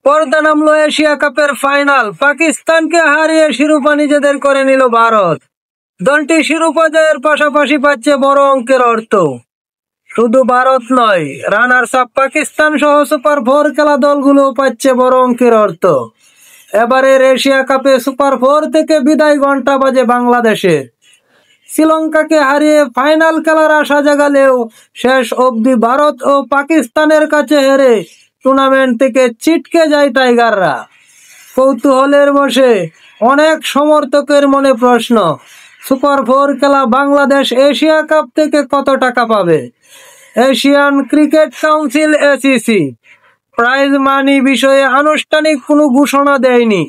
পর্দা নামলো এশিয়া কাপের ফাইনাল, পাকিস্তানকে হারিয়ে শিরোপা নিজেদের করে নিল ভারত। দলটি শিরোপা জয়ের পাশাপাশি পাচ্ছে বড় অঙ্কের অর্থ। শুধু ভারত নয়, রানার্স আপ পাকিস্তান সহ সুপার 4 খেলা দলগুলো পাচ্ছে বড় অঙ্কের অর্থ। এবারের এশিয়া কাপে সুপার 4 থেকে বিদায় ঘন্টা বাজে বাংলাদেশের। শ্রীলঙ্কাকে হারিয়ে ফাইনাল খেলার আশা জাগালেও শেষ অবধি ভারত ও পাকিস্তানের কাছে হেরে টুর্নামেন্ট থেকে ছিটকে যায় টাইগাররা। কৌতূহলের বশে অনেক সমর্থকের মনে প্রশ্ন, সুপার 4 খেলা বাংলাদেশ এশিয়া কাপ থেকে কত টাকা পাবে? Asian Cricket Council ACC prize money বিষয়ে আনুষ্ঠানিক কোনো ঘোষণা দেয়নি।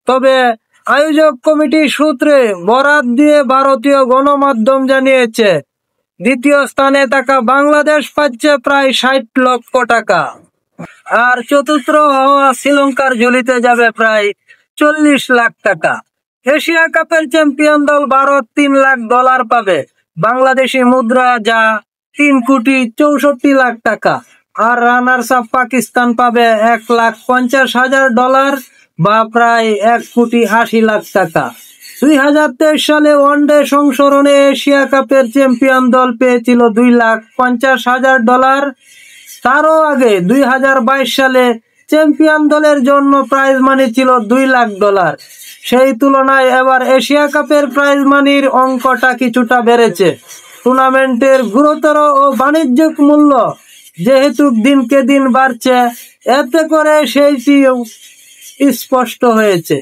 তবে আয়োজক কমিটি সূত্রে বরাত দিয়ে ভারতীয় গণমাধ্যম জানিয়েছে, দ্বিতীয় স্থানে থাকা বাংলাদেশ পাচ্ছে প্রায় 60 লক্ষ টাকা, আর চতুর্থ হওয়া শ্রীলঙ্কার ঝুলিতে যাবে প্রায় 40 লাখ টাকা। এশিয়া কাপের চ্যাম্পিয়ন দল ভারত $3 লাখ পাবে, বাংলাদেশি মুদ্রা যা 3,64,00,000 টাকা। আর রানার্স আপ পাকিস্তান পাবে $1,50,000 বা প্রায় 1,80,00,000 টাকা। 2023 সালে ওয়ানডে সংস্করণে এশিয়া কাপের চ্যাম্পিয়ন দল পেয়েছিল $2,50,000। তারও আগে 2022 সালে চ্যাম্পিয়ন দলের জন্য প্রাইজ মানি ছিল $2,00,000। সেই তুলনায় এবার এশিয়া কাপের প্রাইজ মানির অঙ্কটা কিছুটা বেড়েছে। টুর্নামেন্টের গুরুতর ও বাণিজ্যিক মূল্য যেহেতু দিনকে দিন বাড়ছে, এতে করে সেইটিও স্পষ্ট হয়েছে।